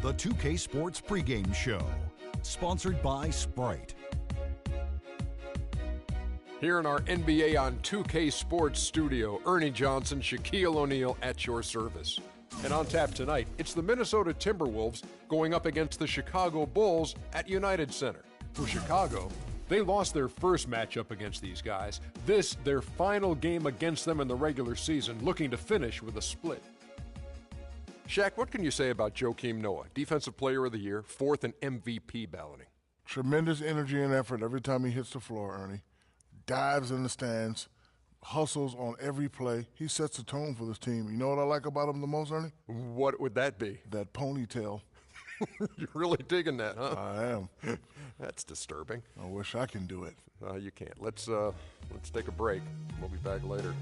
The 2K Sports pregame show, sponsored by Sprite. Here in our NBA on 2K Sports studio, Ernie Johnson, Shaquille O'Neal at your service. And on tap tonight, it's the Minnesota Timberwolves going up against the Chicago Bulls at United Center. For Chicago, they lost their first matchup against these guys. This, their final game against them in the regular season, looking to finish with a split. Shaq, what can you say about Joakim Noah, Defensive Player of the Year, fourth in MVP balloting? Tremendous energy and effort every time he hits the floor, Ernie. Dives in the stands, hustles on every play. He sets the tone for this team. You know what I like about him the most, Ernie? What would that be? That ponytail. You're really digging that, huh? I am. That's disturbing. I wish I can do it. You can't. Let's take a break. We'll be back later.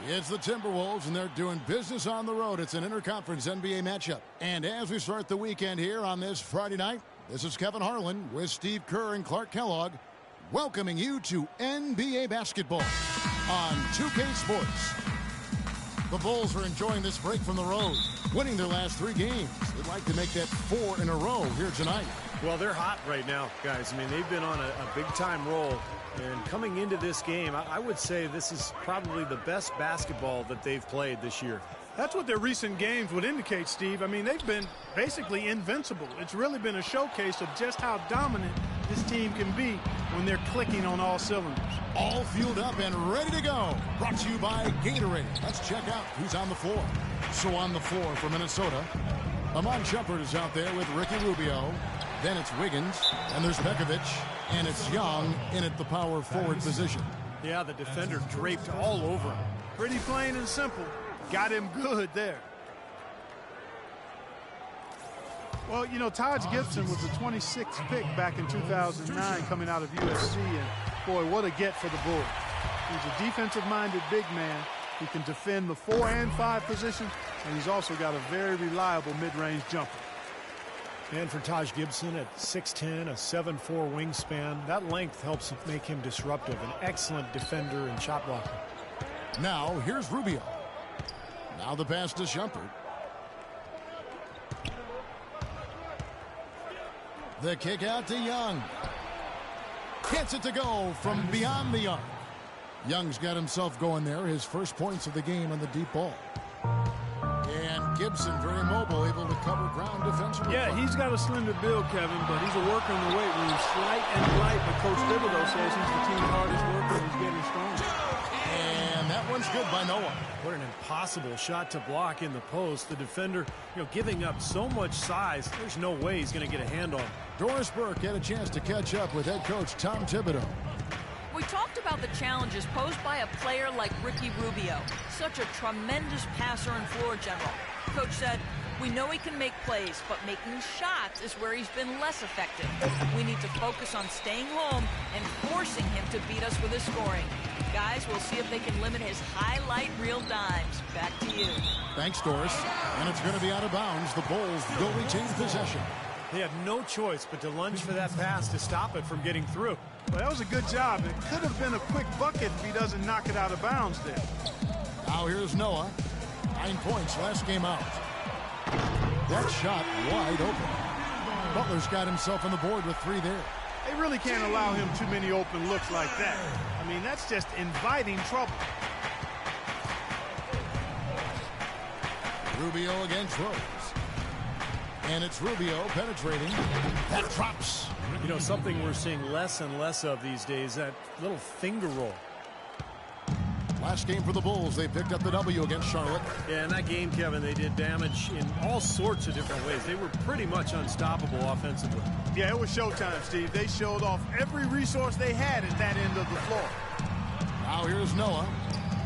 It's the Timberwolves, and they're doing business on the road. It's an interconference NBA matchup. And as we start the weekend here on this Friday night, this is Kevin Harlan with Steve Kerr and Clark Kellogg, welcoming you to NBA basketball on 2K Sports. The Bulls are enjoying this break from the road, winning their last 3 games. They'd like to make that 4 in a row here tonight. Well, they're hot right now, guys. I mean, they've been on a big-time roll. And coming into this game, I would say this is probably the best basketball that they've played this year. That's what their recent games would indicate, Steve. I mean, they've been basically invincible. It's really been a showcase of just how dominant this team can be when they're clicking on all cylinders. All fueled up and ready to go. Brought to you by Gatorade. Let's check out who's on the floor. So on the floor for Minnesota, Amon Shumpert is out there with Ricky Rubio. Then it's Wiggins, and there's Pekovic, and it's Young in at the power forward position. Yeah, the defender draped all over him. Pretty plain and simple. Got him good there. Well, you know, Taj Gibson was the 26th pick back in 2009 coming out of USC, and boy, what a get for the Bulls. He's a defensive-minded big man who can defend the 4 and 5 position, and he's also got a very reliable mid-range jumper. And for Taj Gibson at 6'10", a 7'4" wingspan, that length helps make him disruptive. An excellent defender and shot blocker. Now here's Rubio. Now the pass to Shumpert. The kick out to Young. Gets it to go from beyond the arc. Young's got himself going there. His first points of the game on the deep ball. And Gibson very mobile, able to cover ground defensively. Yeah, he's got a slender build, Kevin, but he's a worker in the weight room. Slight and light, but Coach Thibodeau says he's the team's hardest worker and he's getting stronger. And that one's good by Noah. What an impossible shot to block in the post. The defender, giving up so much size, there's no way he's going to get a hand on him. Doris Burke had a chance to catch up with head coach Tom Thibodeau. We talked about the challenges posed by a player like Ricky Rubio, such a tremendous passer and floor general. Coach said, we know he can make plays, but making shots is where he's been less effective. We need to focus on staying home and forcing him to beat us with his scoring. Guys, we'll see if they can limit his highlight reel dimes. Back to you. Thanks, Doris. And it's going to be out of bounds. The Bulls will retain possession. They have no choice but to lunge for that pass to stop it from getting through. Well, that was a good job. It could have been a quick bucket if he doesn't knock it out of bounds there. Now here's Noah. 9 points last game out. That shot wide open. Butler's got himself on the board with 3 there. They really can't allow him too many open looks like that. I mean, that's just inviting trouble. Rubio against Rose. And it's Rubio penetrating. That drops. Something we're seeing less and less of these days, that little finger roll. Last game for the Bulls, they picked up the W against Charlotte. Yeah, in that game, Kevin, they did damage in all sorts of different ways. They were pretty much unstoppable offensively. Yeah, it was showtime, Steve. They showed off every resource they had at that end of the floor. Now here's Noah.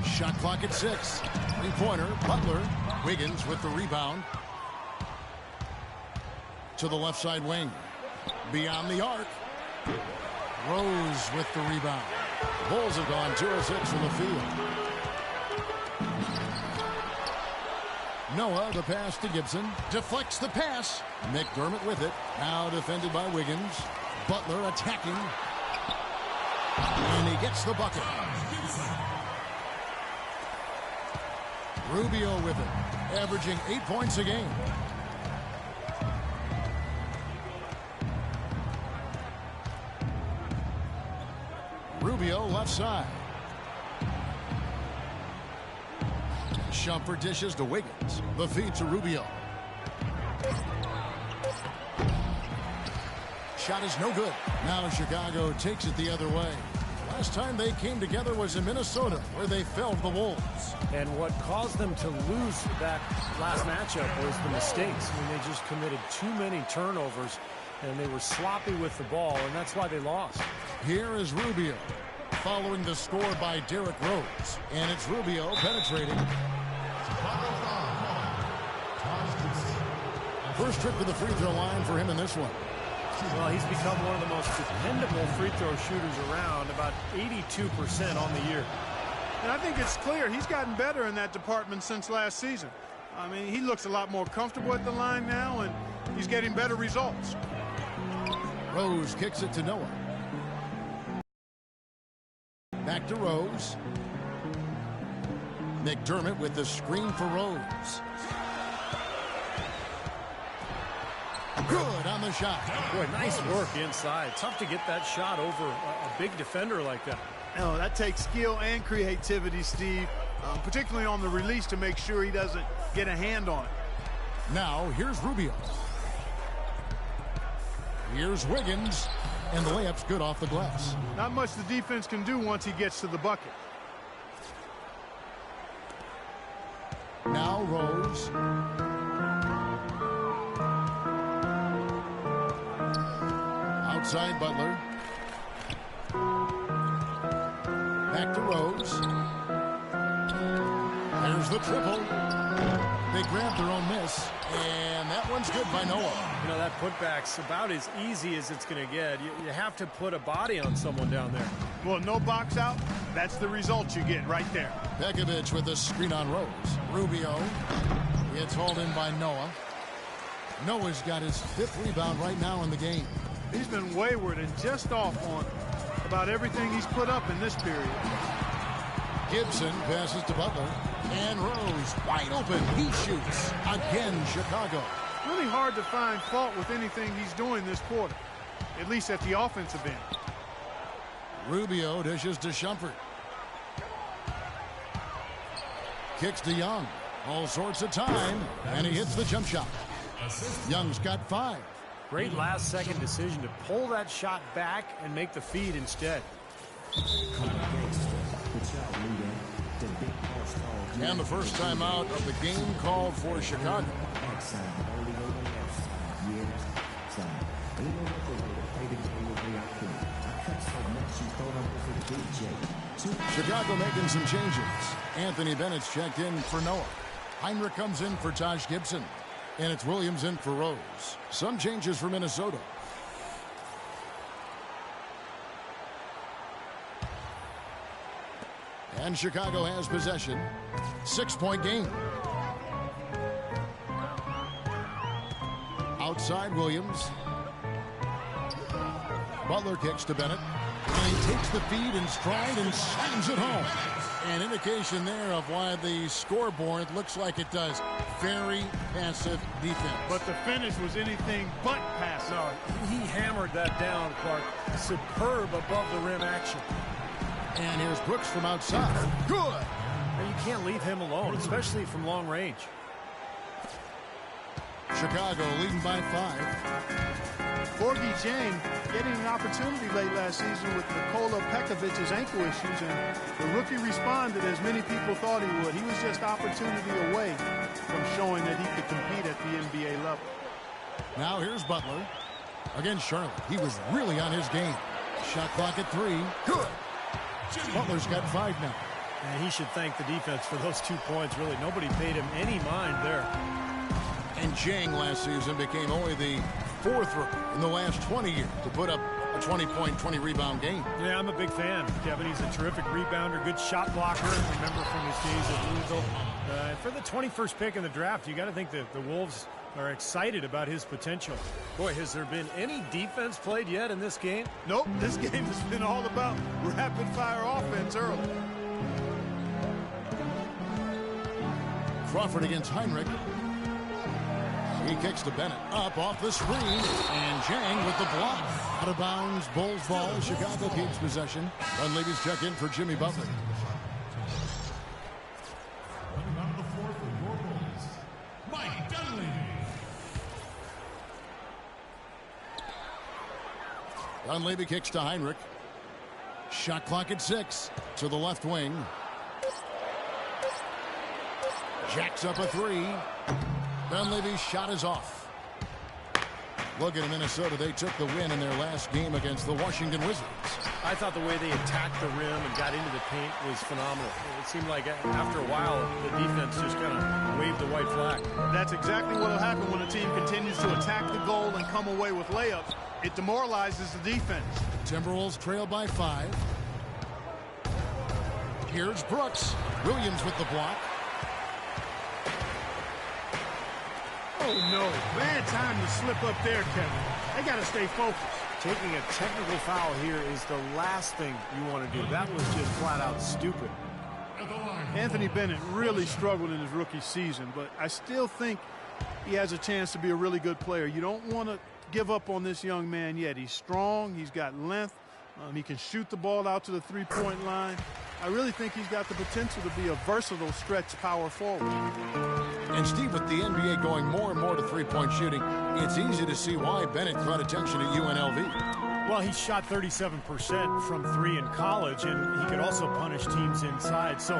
Shot clock at 6. 3-pointer, Butler. Wiggins with the rebound. To the left side wing. Beyond the arc. Rose with the rebound. Bulls have gone 2 of 6 from the field. Noah, the pass to Gibson. Deflects the pass. McDermott with it. Now defended by Wiggins. Butler attacking. And he gets the bucket. Rubio with it. Averaging 8 points a game. Rubio left side. Shumpert dishes to Wiggins. The feed to Rubio. Shot is no good. Now Chicago takes it the other way. Last time they came together was in Minnesota, where they felled the Wolves. And what caused them to lose that last matchup was the mistakes. I mean, they just committed too many turnovers, and they were sloppy with the ball, and that's why they lost. Here is Rubio, following the score by Derrick Rose. And it's Rubio penetrating. First trip to the free throw line for him in this one. Well, he's become one of the most dependable free throw shooters around, about 82% on the year. And I think it's clear he's gotten better in that department since last season. I mean, he looks a lot more comfortable at the line now, and he's getting better results. Rose kicks it to Noah. Back to Rose. McDermott with the screen for Rose. Good on the shot. Boy, nice work inside. Tough to get that shot over a big defender like that. Oh, that takes skill and creativity, Steve, particularly on the release to make sure he doesn't get a hand on it. Now, here's Rubio. Here's Wiggins, and the layup's good off the glass. Not much the defense can do once he gets to the bucket. Now Rose. Outside Butler. Back to Rose. There's the triple. They grabbed their own miss, and that one's good by Noah. That putback's about as easy as it's going to get. You have to put a body on someone down there. Well, no box out. That's the result you get right there. Pekovic with the screen on Rose. Rubio. It's hauled in by Noah. Noah's got his 5th rebound right now in the game. He's been wayward and just off on about everything he's put up in this period. Gibson passes to Butler. And Rose wide open. He shoots. Again, Chicago. Really hard to find fault with anything he's doing this quarter, at least at the offensive end. Rubio dishes to Shumpert. Kicks to Young. All sorts of time. And he hits the jump shot. Young's got 5. Great last-second decision to pull that shot back and make the feed instead. And the first time out of the game called for Chicago. Chicago making some changes. Anthony Bennett's checked in for Noah. Haywyre comes in for Taj Gibson. And it's Williams in for Rose. Some changes for Minnesota. And Chicago has possession. 6-point game. Outside Williams. Butler kicks to Bennett. And he takes the feed in stride and slams it home. An indication there of why the scoreboard looks like it does. Very passive defense. But the finish was anything but passive. No, he hammered that down, Clark. Superb above the rim action. And here's Brooks from outside. Good. And you can't leave him alone, especially from long range. Chicago leading by 5. Gorgie Jang getting an opportunity late last season with Nikola Pekovic's ankle issues, and the rookie responded as many people thought he would. He was just opportunity away from showing that he could compete at the NBA level. Now here's Butler against Charlotte. He was really on his game. Shot clock at 3. Good. Butler's got 5 now. And he should thank the defense for those 2 points. Really, nobody paid him any mind there. And Jang last season became only the 4th rookie in the last 20 years to put up a 20-point, 20-rebound game. Yeah, I'm a big fan, Kevin. He's a terrific rebounder, good shot blocker. Remember from his days at Louisville. For the 21st pick in the draft, you got to think that the Wolves are excited about his potential. Boy, has there been any defense played yet in this game? Nope, this game has been all about rapid-fire offense early. Crawford against Heinrich. He kicks to Bennett. Up off the screen. And Jang with the block. Out of bounds. Bulls ball. Chicago keeps possession. Dunleavy's check in for Jimmy Butler. Dunleavy kicks to Heinrich. Shot clock at 6. To the left wing. Jacks up a 3. Dunleavy's shot is off. Looking at Minnesota, they took the win in their last game against the Washington Wizards. I thought the way they attacked the rim and got into the paint was phenomenal. It seemed like after a while, the defense just kind of waved the white flag. That's exactly what will happen when a team continues to attack the goal and come away with layups. It demoralizes the defense. Timberwolves trail by 5. Here's Brooks. Williams with the block. Oh, no. Bad time to slip up there, Kevin. They got to stay focused. Taking a technical foul here is the last thing you want to do. That was just flat out stupid. Anthony Bennett really struggled in his rookie season, but I still think he has a chance to be a really good player. You don't want to give up on this young man yet. He's strong. He's got length. He can shoot the ball out to the three-point line. I really think he's got the potential to be a versatile stretch power forward. And Steve, with the NBA going more and more to three-point shooting, it's easy to see why Bennett caught attention at UNLV. Well, he shot 37% from 3 in college, and he could also punish teams inside. So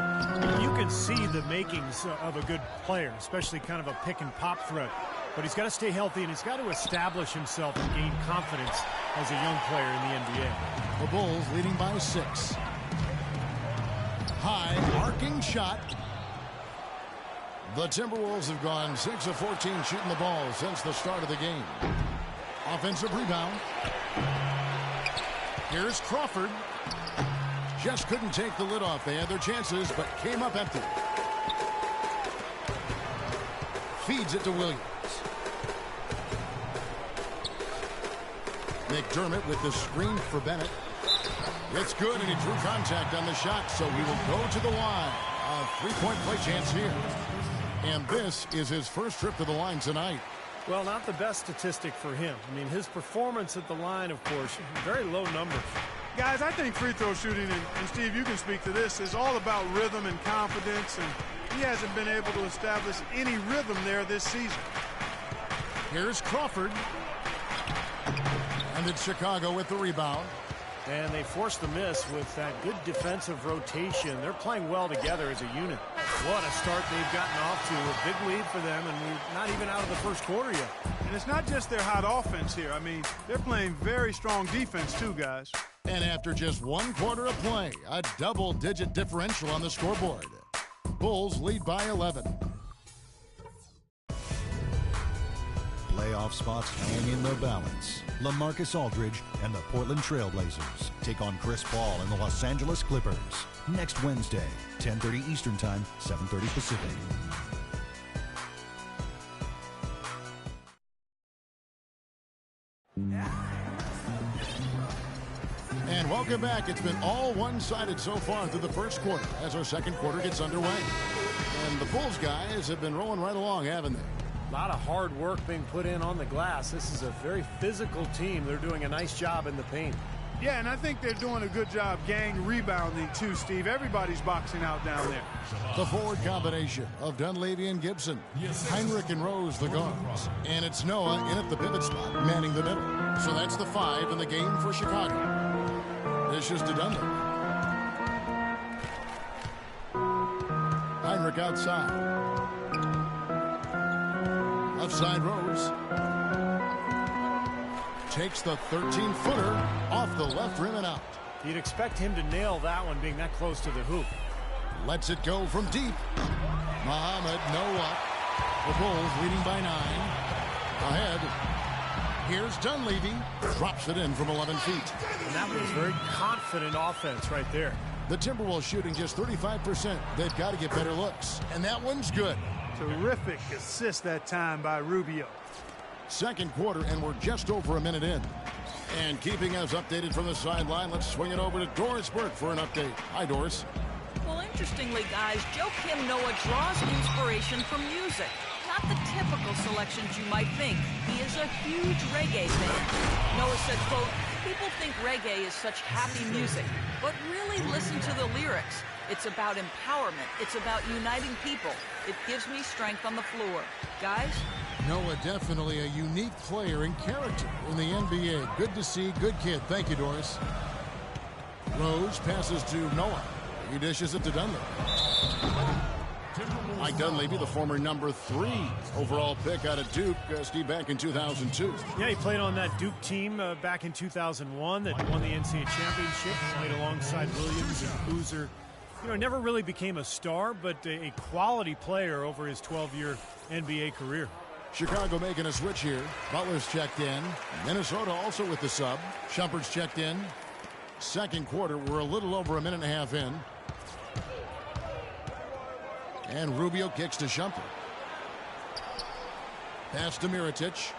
you can see the makings of a good player, especially kind of a pick-and-pop threat. But he's got to stay healthy, and he's got to establish himself and gain confidence as a young player in the NBA. The Bulls leading by 6. High arcing shot. The Timberwolves have gone 6 of 14 shooting the ball since the start of the game. Offensive rebound. Here's Crawford. Just couldn't take the lid off. They had their chances, but came up empty. Feeds it to Williams. McDermott with the screen for Bennett. It's good, and he drew contact on the shot, so he will go to the line. A three-point play chance here. And this is his first trip to the line tonight. Well, not the best statistic for him. I mean, his performance at the line, of course, very low numbers. Guys, I think free throw shooting, and Steve, you can speak to this, is all about rhythm and confidence, and he hasn't been able to establish any rhythm there this season. Here's Crawford. And it's Chicago with the rebound. And they forced the miss with that good defensive rotation. They're playing well together as a unit. What a start they've gotten off to. A big lead for them, and we're not even out of the first quarter yet. And it's not just their hot offense here. I mean, they're playing very strong defense too, guys. And after just one quarter of play, a double-digit differential on the scoreboard. Bulls lead by 11. Playoff spots hang in the balance. LaMarcus Aldridge and the Portland Trail Blazers take on Chris Paul and the Los Angeles Clippers next Wednesday, 10:30 Eastern Time, 7:30 Pacific. And welcome back. It's been all one-sided so far through the first quarter as our second quarter gets underway. And the Bulls guys have been rolling right along, haven't they? A lot of hard work being put in on the glass. This is a very physical team. They're doing a nice job in the paint. Yeah, and I think they're doing a good job gang rebounding too, Steve. Everybody's boxing out down there. The forward combination of Dunleavy and Gibson. Heinrich and Rose, the guards. And it's Noah in at the pivot spot, manning the middle. So that's the 5 in the game for Chicago. Dishes to Dunleavy. Heinrich outside. Outside Rose. Takes the 13-footer off the left rim and out. You'd expect him to nail that one being that close to the hoop. Lets it go from deep. Muhammad, no up. The Bulls leading by 9. Ahead. Here's Dunleavy. Drops it in from 11 feet. And that was very confident offense right there. The Timberwolves shooting just 35%. They've got to get better looks. And that one's good. Terrific assist that time by Rubio. Second quarter, and we're just over a minute in. And keeping us updated from the sideline, let's swing it over to Doris Burke for an update. Hi, Doris. Well, interestingly, guys, Joakim Noah draws inspiration from music. Not the typical selections you might think. He is a huge reggae fan. Noah said, quote, "People think reggae is such happy music, but really listen to the lyrics. It's about empowerment. It's about uniting people. It gives me strength on the floor. Guys?" Noah, definitely a unique player and character in the NBA. Good to see. Good kid. Thank you, Doris. Rose passes to Noah. He dishes it to Dunleavy. Mike Dunleavy, the former number 3 overall pick out of Duke, Steve, back in 2002. Yeah, he played on that Duke team back in 2001 that won the NCAA championship. Played alongside Williams and Boozer. You know, never really became a star, but a quality player over his 12-year NBA career. Chicago making a switch here. Butler's checked in. Minnesota also with the sub. Shumpert's checked in. Second quarter, we're a little over a minute and a half in. And Rubio kicks to Shumpert. Pass to Mirotic.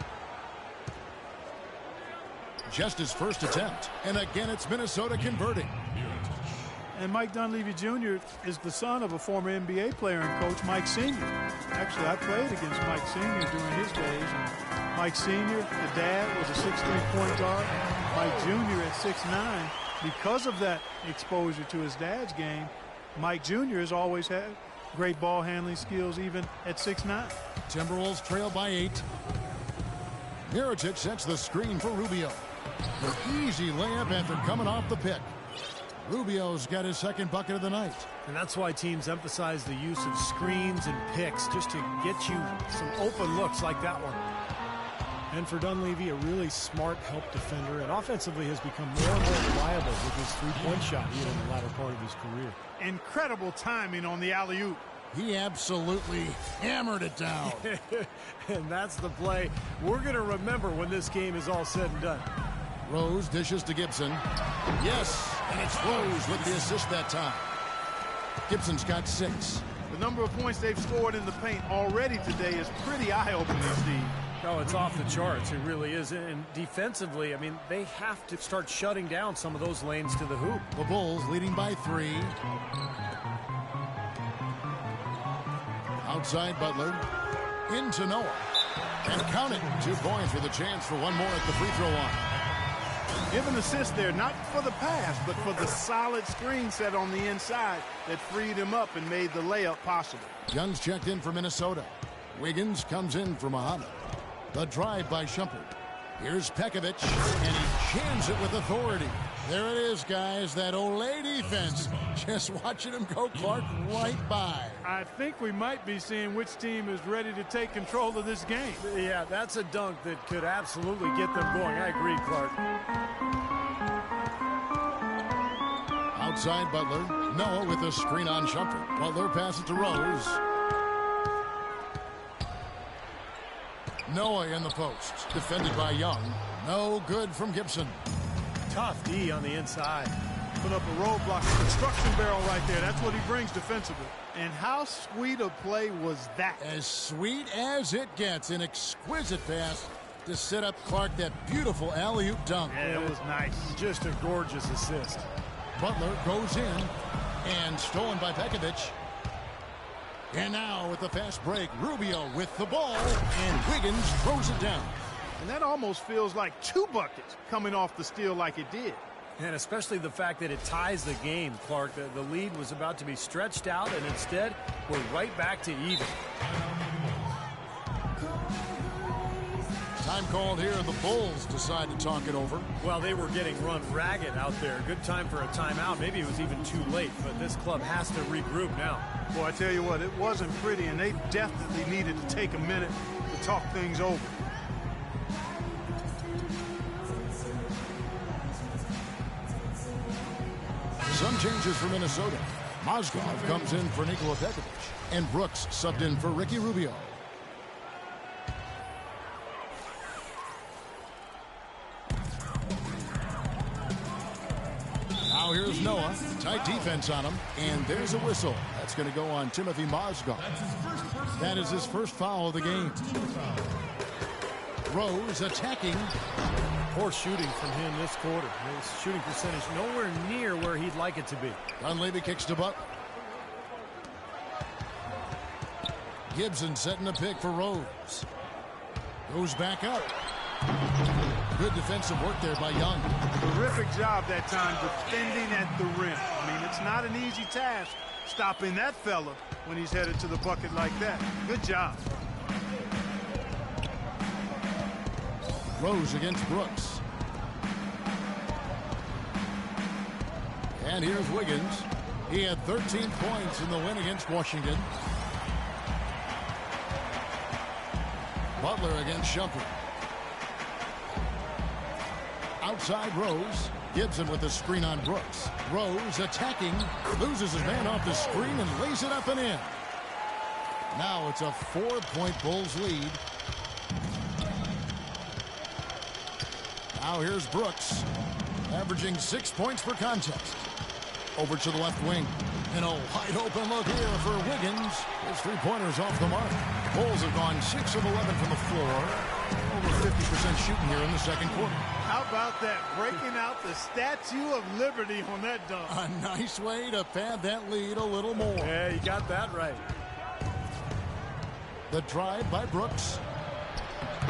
Just his first attempt. And again, it's Minnesota converting. And Mike Dunleavy Jr. is the son of a former NBA player and coach, Mike Sr. Actually, I played against Mike Sr. during his days. And Mike Sr., the dad, was a 6'3" point guard. Mike Jr. at 6'9". Because of that exposure to his dad's game, Mike Jr. has always had great ball handling skills even at 6'9". Timberwolves trail by 8. Mirotic sets the screen for Rubio. An easy layup after coming off the pick. Rubio's got his second bucket of the night. And that's why teams emphasize the use of screens and picks just to get you some open looks like that one. And for Dunleavy, a really smart help defender, and offensively has become more and more reliable with his three-point shot here in the latter part of his career. Incredible timing on the alley-oop. He absolutely hammered it down. And that's the play we're going to remember when this game is all said and done. Rose dishes to Gibson. Yes, and it's Rose with the assist that time. Gibson's got 6. The number of points they've scored in the paint already today is pretty eye-opening, Steve. Oh, it's off the charts. It really is. And defensively, I mean, they have to start shutting down some of those lanes to the hoop. The Bulls leading by 3. Outside Butler. Into Noah. And count it. 2 points with a chance for one more at the free throw line. Give an assist there, not for the pass, but for the solid screen set on the inside that freed him up and made the layup possible. Young's checked in for Minnesota. Wiggins comes in for Muhammad. The drive by Shumpert. Here's Pekovic, and he jams it with authority. There it is, guys, that Olay defense. Just watching him go, Clark, right by. I think we might be seeing which team is ready to take control of this game. Yeah, that's a dunk that could absolutely get them going. I agree, Clark. Outside Butler. Noah with a screen on Shumpert. Butler passes to Rose. Noah in the post. Defended by Young. No good from Gibson. Tough D on the inside. Put up a roadblock, a construction barrel right there. That's what he brings defensively. And how sweet a play was that? As sweet as it gets. An exquisite pass to set up Clark that beautiful alley-oop dunk. Yeah, it was nice. Just a gorgeous assist. Butler goes in and stolen by Pekovic. And now with the fast break, Rubio with the ball, and Wiggins throws it down. And that almost feels like 2 buckets coming off the steal like it did. And especially the fact that it ties the game, Clark. The lead was about to be stretched out, and instead, we're right back to even. Time called here, the Bulls decide to talk it over. Well, they were getting run ragged out there. Good time for a timeout. Maybe it was even too late, but this club has to regroup now. Boy, I tell you what, it wasn't pretty, and they definitely needed to take a minute to talk things over. Some changes for Minnesota. Mozgov comes in for Nikola Pekovic, and Brooks subbed in for Ricky Rubio. Now here's Noah. Tight defense on him, and there's a whistle. That's going to go on Timothy Mozgov. That is his first foul of the game. Rose attacking. Poor shooting from him this quarter. His shooting percentage nowhere near where he'd like it to be. Dunleavy kicks to Butler. Gibson setting the pick for Rose. Goes back up. Good defensive work there by Young. Terrific job that time defending at the rim. I mean, it's not an easy task stopping that fella when he's headed to the bucket like that. Good job. Rose against Brooks. And here's Wiggins. He had 13 points in the win against Washington. Butler against Shumpert. Outside Rose. Gibson with the screen on Brooks. Rose attacking. Loses his man off the screen and lays it up and in. Now it's a 4-point Bulls lead. Now here's Brooks, averaging 6 points per contest. Over to the left wing. And a wide open look here for Wiggins. His 3-pointers off the mark. Bulls have gone 6 of 11 from the floor. Over 50% shooting here in the second quarter. How about that? Breaking out the Statue of Liberty on that dunk. A nice way to pad that lead a little more. Yeah, you got that right. The drive by Brooks.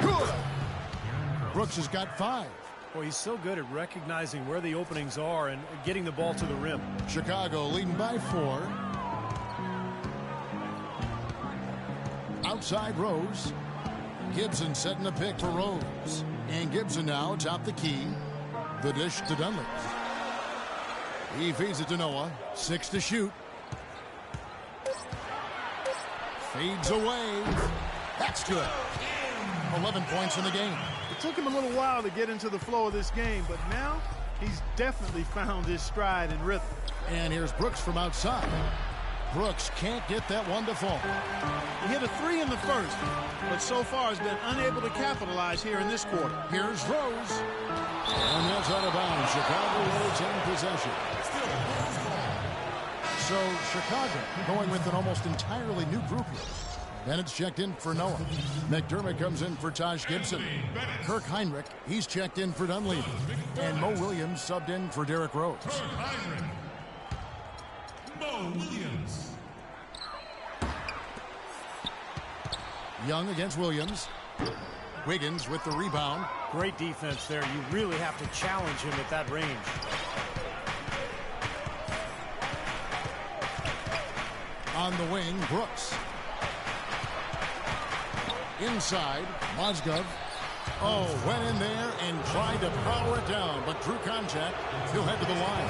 Good. Brooks has got 5. Well, he's so good at recognizing where the openings are and getting the ball to the rim. Chicago leading by 4. Outside Rose. Gibson setting the pick for Rose. And Gibson now atop the key. The dish to Dunlap. He feeds it to Noah. 6 to shoot. Fades away. That's good. 11 points in the game. It took him a little while to get into the flow of this game, but now he's definitely found his stride and rhythm. And here's Brooks from outside. Brooks can't get that one to fall. He hit a 3 in the first, but so far has been unable to capitalize here in this quarter. Here's Rose. And that's out of bounds. Chicago holds in possession. So Chicago going with an almost entirely new group here. Bennett's checked in for Noah. McDermott comes in for Taj Gibson. Kirk Heinrich, he's checked in for Dunleavy. And Mo Williams subbed in for Derrick Rose. Mo Williams. Young against Williams. Wiggins with the rebound. Great defense there. You really have to challenge him at that range. On the wing, Brooks. Inside, Mozgov. Oh, went in there and tried to power it down, but drew contact. He'll head to the line.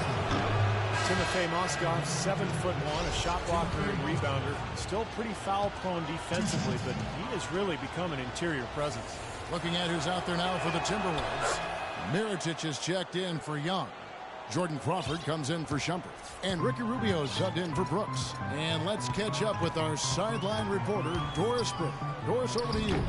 Timofey Mozgov, 7'1", a shot blocker and rebounder. Still pretty foul-prone defensively, but he has really become an interior presence. Looking at who's out there now for the Timberwolves. Mirotic is checked in for Young. Jordan Crawford comes in for Shumpert. And Ricky Rubio subbed in for Brooks. And let's catch up with our sideline reporter, Doris Burke. Doris, over to you.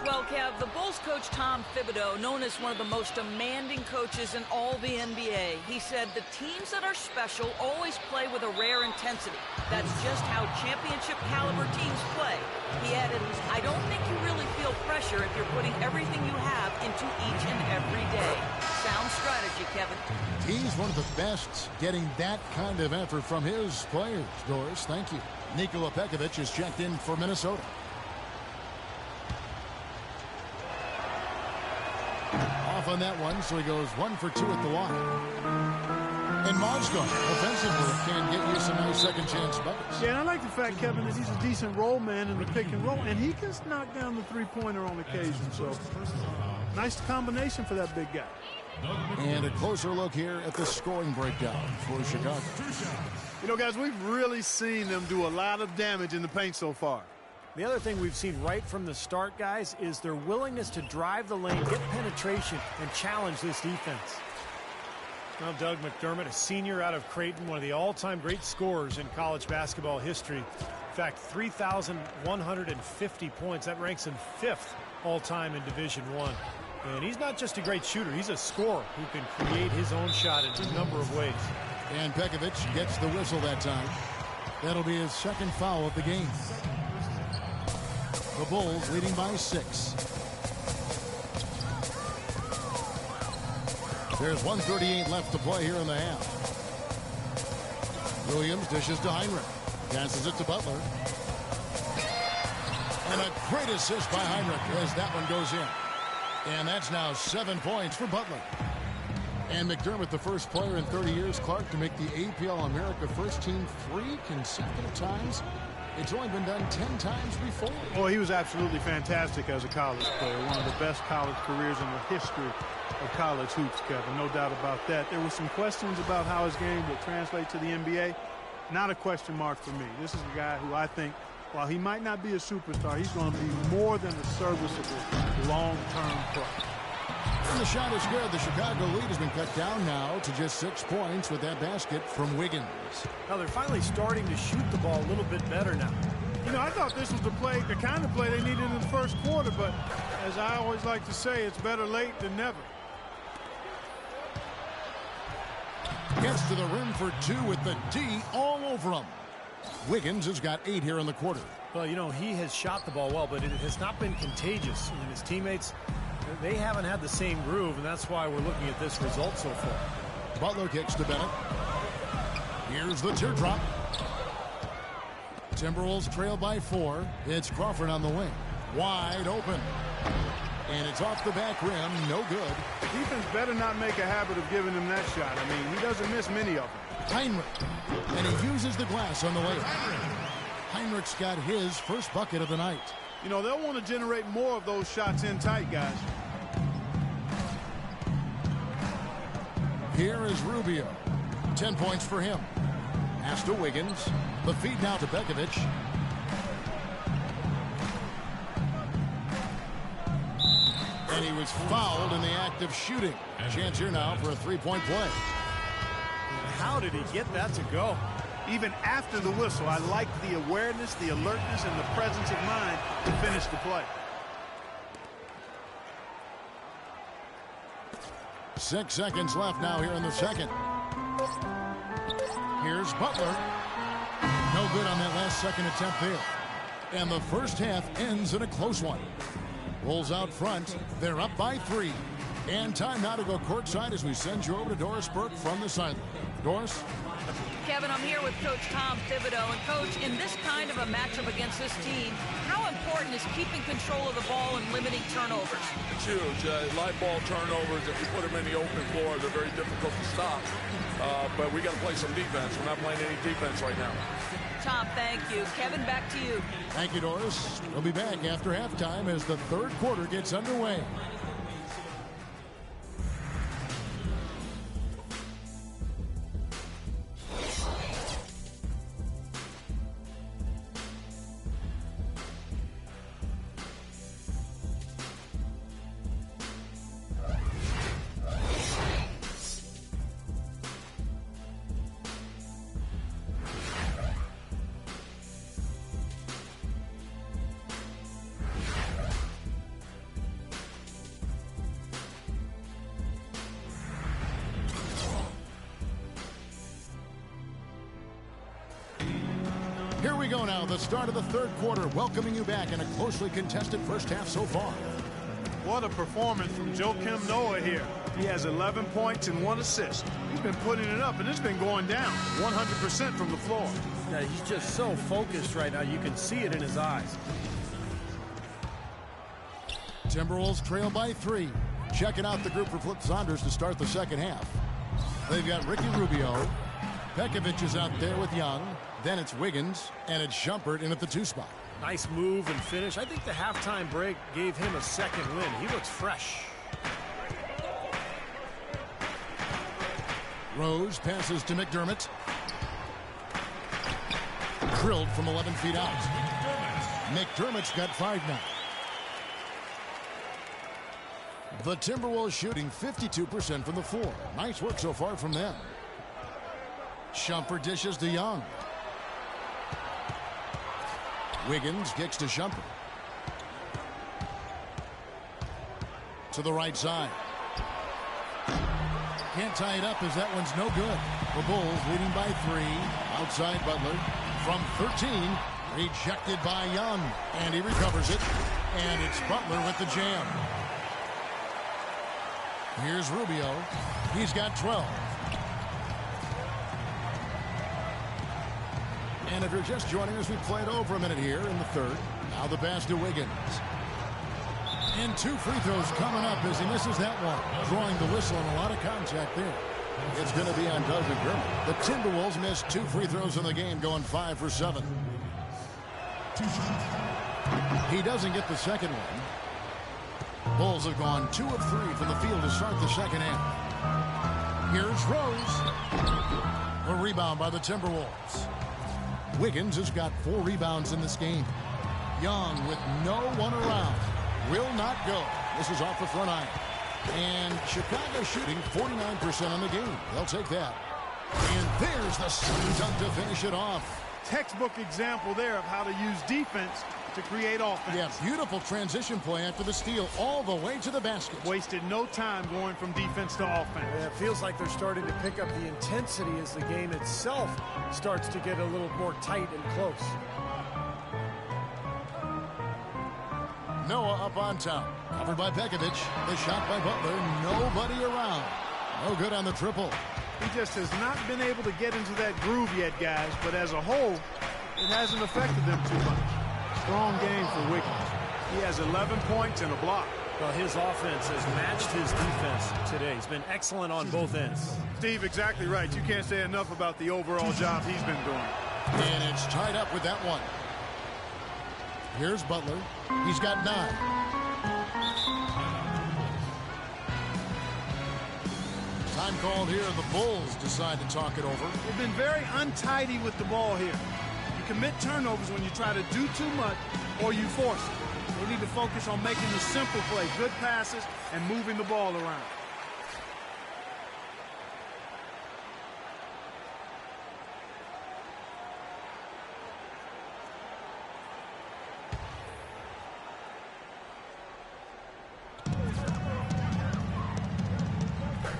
Well, Kev, the Bulls coach Tom Thibodeau, known as one of the most demanding coaches in all the NBA, he said the teams that are special always play with a rare intensity. That's just how championship caliber teams play. He added, I don't think you really feel pressure if you're putting everything you have into each and every day. Sound strategy, Kevin. He's one of the best getting that kind of effort from his players, Doris. Thank you. Nikola Pekovic is checked in for Minnesota. Off on that one, so he goes 1 for 2 at the line. And Mozgov, offensively, can get you some nice second-chance buckets. Yeah, and I like the fact, Kevin, that he's a decent roll man in the pick and roll, and he can knock down the three-pointer on occasion. So, nice combination for that big guy. And a closer look here at the scoring breakdown for Chicago. You know, guys, we've really seen them do a lot of damage in the paint so far. The other thing we've seen right from the start, guys, is their willingness to drive the lane, get penetration, and challenge this defense. Now Doug McDermott, a senior out of Creighton, one of the all-time great scorers in college basketball history. In fact, 3,150 points. That ranks him 5th all-time in Division I. And he's not just a great shooter. He's a scorer who can create his own shot in a number of ways. And Pekovic gets the whistle that time. That'll be his second foul of the game. The Bulls leading by 6. There's 1:38 left to play here in the half. Williams dishes to Heinrich. Passes it to Butler. And a great assist by Heinrich as that one goes in. And that's now 7 points for Butler. And McDermott, the first player in 30 years, Clark, to make the APL America first team 3 consecutive times. It's only been done 10 times before. Well, he was absolutely fantastic as a college player. One of the best college careers in the history of college hoops, Kevin. No doubt about that. There were some questions about how his game would translate to the NBA. Not a question mark for me. This is a guy who I think, while he might not be a superstar, he's going to be more than a serviceable long-term pro. And the shot is good. The Chicago lead has been cut down now to just 6 points with that basket from Wiggins. Now they're finally starting to shoot the ball a little bit better now. You know, I thought this was the kind of play they needed in the first quarter, but as I always like to say, it's better late than never. Gets to the rim for 2 with the D all over him. Wiggins has got 8 here in the quarter. Well, you know, he has shot the ball well, but it has not been contagious. And his teammates, they haven't had the same groove, and that's why we're looking at this result so far. Butler kicks to Bennett. Here's the teardrop. Timberwolves trail by 4. It's Crawford on the wing. Wide open. And it's off the back rim. No good. Defense better not make a habit of giving him that shot. I mean, he doesn't miss many of them. Heinrich. And he uses the glass on the way. Heinrich's got his first bucket of the night. You know, they'll want to generate more of those shots in tight, guys. Here is Rubio. 10 points for him. Pass to Wiggins. The feed now to Pekovic. And he was fouled in the act of shooting. Chance here now for a three-point play. How did he get that to go? Even after the whistle, I liked the awareness, the alertness, and the presence of mind to finish the play. 6 seconds left now here in the second. Here's Butler. No good on that last second attempt there. And the first half ends in a close one. Wolves out front. They're up by 3. And time now to go courtside as we send you over to Doris Burke from the sideline. Doris? Kevin, I'm here with Coach Tom Thibodeau. And, Coach, in this kind of a matchup against this team, how important is keeping control of the ball and limiting turnovers? It's huge. Light ball turnovers, if you put them in the open floor, they're very difficult to stop. But we got to play some defense. We're not playing any defense right now. Tom, thank you. Kevin, back to you. Thank you, Doris. We'll be back after halftime as the third quarter gets underway. Here we go now, the start of the third quarter, welcoming you back in a closely contested first half so far. What a performance from Joakim Noah here. He has 11 points and 1 assist. He's been putting it up, and it's been going down 100% from the floor. Yeah, he's just so focused right now. You can see it in his eyes. Timberwolves trail by 3. Checking out the group for Flip Saunders to start the second half. They've got Ricky Rubio. Pekovic is out there with Young. Then it's Wiggins, and it's Shumpert in at the 2 spot. Nice move and finish. I think the halftime break gave him a second win. He looks fresh. Rose passes to McDermott. Drilled from 11 feet out. McDermott's got 5 now. The Timberwolves shooting 52% from the floor. Nice work so far from them. Shumpert dishes to Young. Wiggins kicks to Shumpert. To the right side. Can't tie it up as that one's no good. The Bulls leading by 3. Outside Butler. From 13. Rejected by Young. And he recovers it. And it's Butler with the jam. Here's Rubio. He's got 12. And if you're just joining us, we played over a minute here in the third. Now the pass to Wiggins. And 2 free throws coming up as he misses that one. Drawing the whistle and a lot of contact there. It's going to be on Doug McDermott. The Timberwolves missed 2 free throws in the game, going 5 for 7. He doesn't get the second one. Bulls have gone 2 of 3 from the field to start the second half. Here's Rose. A rebound by the Timberwolves. Wiggins has got 4 rebounds in this game. Young with no one around. Will not go. This is off the front iron. And Chicago shooting 49% on the game. They'll take that. And there's the slam dunk to finish it off. Textbook example there of how to use defense to create offense. Yeah, beautiful transition play after the steal all the way to the basket. Wasted no time going from defense to offense. Yeah, it feels like they're starting to pick up the intensity as the game itself starts to get a little more tight and close. Noah up on top. Covered by Pekovic. The shot by Butler. Nobody around. No good on the triple. He just has not been able to get into that groove yet, guys. But as a whole, it hasn't affected them too much. Strong game for Wiggins. He has 11 points and a block. Well, his offense has matched his defense today. He's been excellent on both ends. Steve, exactly right. You can't say enough about the overall job he's been doing. And it's tied up with that one. Here's Butler. He's got 9. Time called here. The Bulls decide to talk it over. They've been very untidy with the ball here. You commit turnovers when you try to do too much or you force it. They need to focus on making the simple play, good passes, and moving the ball around.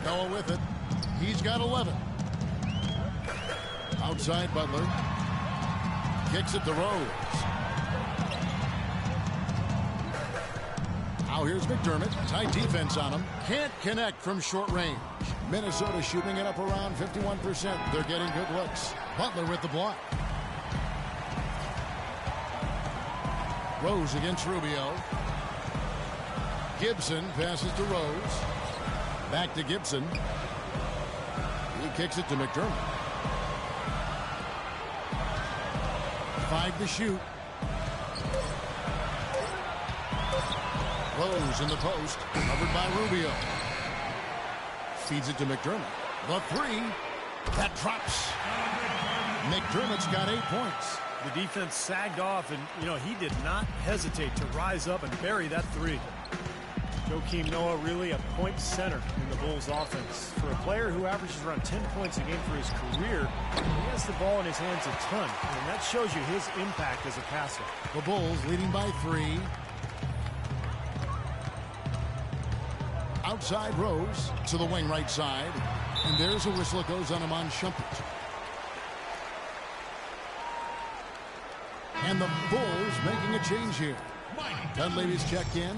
Noah with it. He's got 11. Outside Butler. Kicks it to Rose. Now here's McDermott. Tight defense on him. Can't connect from short range. Minnesota shooting it up around 51%. They're getting good looks. Butler with the block. Rose against Rubio. Gibson passes to Rose. Back to Gibson. He kicks it to McDermott. 5 to shoot. Rose in the post, covered by Rubio. Feeds it to McDermott. The 3. That drops. McDermott's got 8 points. The defense sagged off, and, he did not hesitate to rise up and bury that 3. Joakim Noah really a point center in the Bulls offense. For a player who averages around 10 points a game for his career, he has the ball in his hands a ton, and that shows you his impact as a passer. The Bulls leading by 3. Outside Rose to the wing right side. And there's a whistle that goes on him on Shumpert. And the Bulls making a change here. Dunleavy's checked in.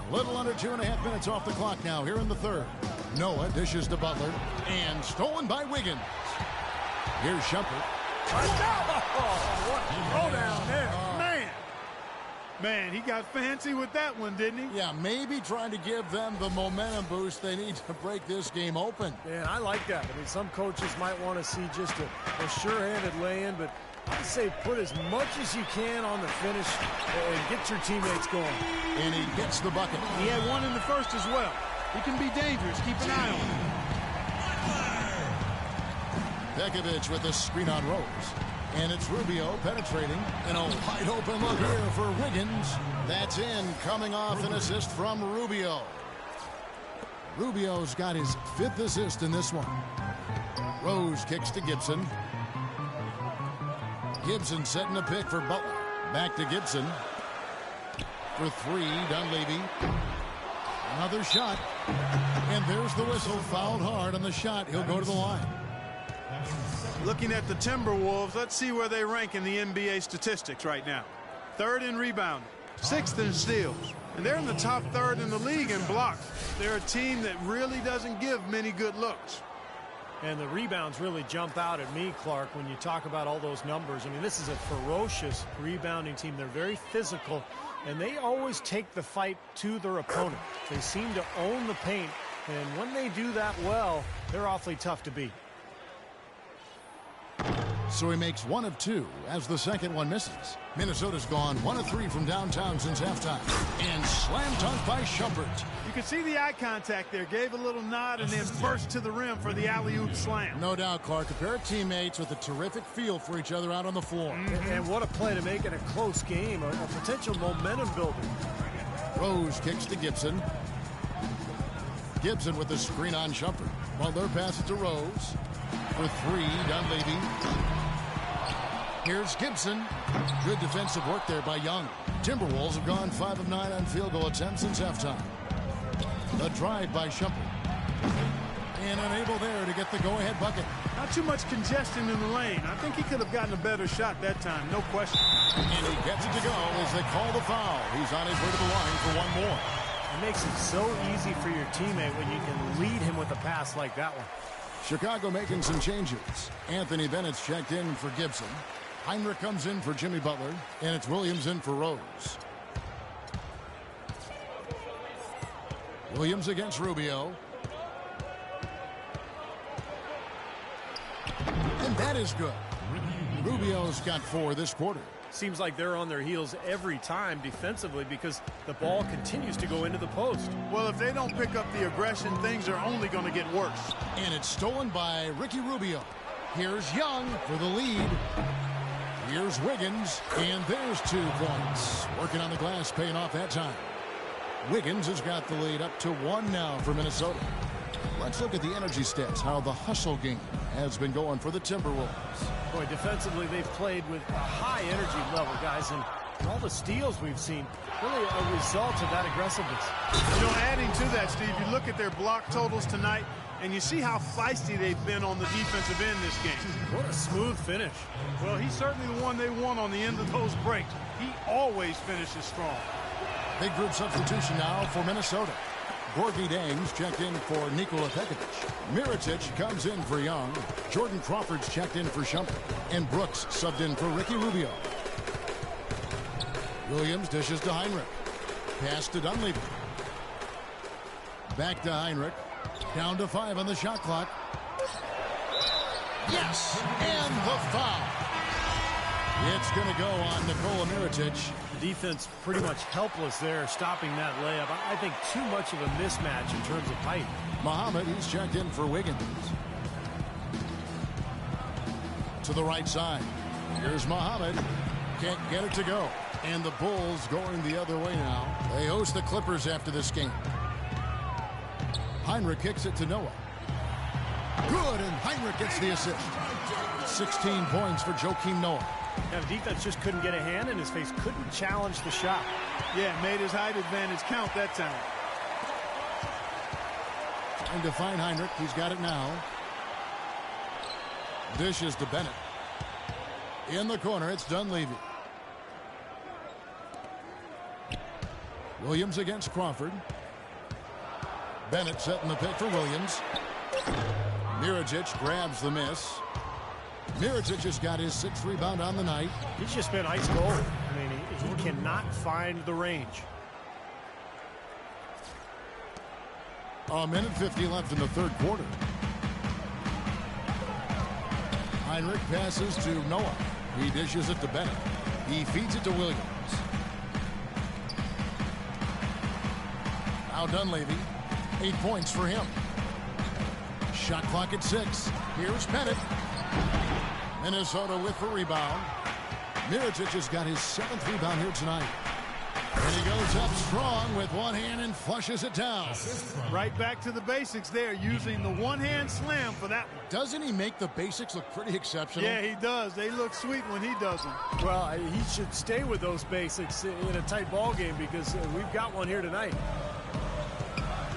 A little under 2.5 minutes off the clock now here in the third. Noah dishes to Butler and stolen by Wiggins. Here's Shumpert. What throw down there. Man, he got fancy with that one, didn't he? Yeah, maybe trying to give them the momentum boost they need to break this game open. Man, I like that. I mean, some coaches might want to see just a sure-handed lay-in, but I say put as much as you can on the finish and get your teammates going. And he gets the bucket. He had one in the first as well. He can be dangerous. Keep an eye on him. Bekovic with the screen on Rose. And it's Rubio penetrating. And a wide open look here for Wiggins. That's in, coming off an assist from Rubio. Rubio's got his 5th assist in this one. Rose kicks to Gibson. Gibson setting a pick for Butler. Back to Gibson. For 3, Dunleavy. Another shot. And there's the whistle. Fouled hard on the shot. He'll go to the line. Looking at the Timberwolves, let's see where they rank in the NBA statistics right now. 3rd in rebounding, 6th in steals, and they're in the top 3rd in the league in blocks. They're a team that really doesn't give many good looks. And the rebounds really jump out at me, Clark, when you talk about all those numbers. I mean, this is a ferocious rebounding team. They're very physical, and they always take the fight to their opponent. They seem to own the paint, and when they do that well, they're awfully tough to beat. So he makes 1 of 2 as the second one misses. Minnesota's gone 1 of 3 from downtown since halftime. And slam dunk by Shumpert. You can see the eye contact there. Gave a little nod and then burst to the rim for the alley-oop slam. No doubt, Clark. A pair of teammates with a terrific feel for each other out on the floor. And what a play to make it a close game, a potential momentum builder. Rose kicks to Gibson. Gibson with the screen on Shumpert. Butler passes to Rose. For 3, Dunleavy. Here's Gibson. Good defensive work there by Young. Timberwolves have gone 5 of 9 on field goal attempts since halftime. The drive by Shumpert. And unable there to get the go-ahead bucket. Not too much congestion in the lane. I think he could have gotten a better shot that time, no question. And he gets it to go as they call the foul. He's on his way to the line for 1 more. It makes it so easy for your teammate when you can lead him with a pass like that one. Chicago making some changes. Anthony Bennett's checked in for Gibson. Haywyre comes in for Jimmy Butler. And it's Williams in for Rose. Williams against Rubio. And that is good. Rubio's got 4 this quarter. Seems like they're on their heels every time defensively because the ball continues to go into the post. Well, if they don't pick up the aggression, things are only going to get worse. And it's stolen by Ricky Rubio. Here's Young for the lead. Here's Wiggins, and there's 2 points. Working on the glass, paying off that time. Wiggins has got the lead up to 1 now for Minnesota. Let's look at the energy stats, how the hustle game has been going for the Timberwolves. Boy, defensively, they've played with a high energy level, guys, and All the steals we've seen, really a result of that aggressiveness. You know, adding to that, Steve, you look at their block totals tonight, and you see how feisty they've been on the defensive end this game. What a smooth finish. Well, he's certainly the one they want on the end of those breaks. He always finishes strong. Big group substitution now for Minnesota. Gorgie Dangs checked in for Nikola Pekovic. Mirotic comes in for Young. Jordan Crawford's checked in for Shumpert. And Brooks subbed in for Ricky Rubio. Williams dishes to Haywyre. Pass to Dunleavy. Back to Haywyre. Down to 5 on the shot clock. Yes! And the foul. It's going to go on Nikola Mirotic. The defense pretty much helpless there, stopping that layup. I think too much of a mismatch in terms of height. Muhammad, he's checked in for Wiggins. To the right side. Here's Muhammad. Can't get it to go. And the Bulls going the other way now. They host the Clippers after this game. Haywyre kicks it to Noah. Good, and Haywyre gets the assist. 16 points for Joakim Noah. Now, the defense just couldn't get a hand in his face, couldn't challenge the shot. Yeah, made his height advantage count that time. Trying to find Haywyre. He's got it now. Dishes to Bennett. In the corner, it's Dunleavy. Williams against Crawford. Bennett setting the pick for Williams. Mirotic grabs the miss. Mirotic has got his 6th rebound on the night. He's just been ice cold. I mean, he cannot find the range. A minute 50 left in the third quarter. Haywyre passes to Noah. He dishes it to Bennett. He feeds it to Williams. Now Dunleavy. 8 points for him. Shot clock at 6. Here's Bennett. Minnesota with the rebound. Mirotic has got his 7th rebound here tonight. And he goes up strong with one hand and flushes it down. Right back to the basics there, using the one-hand slam for that one. Doesn't he make the basics look pretty exceptional? Yeah, he does. They look sweet when he does them. Well, he should stay with those basics in a tight ball game because we've got one here tonight.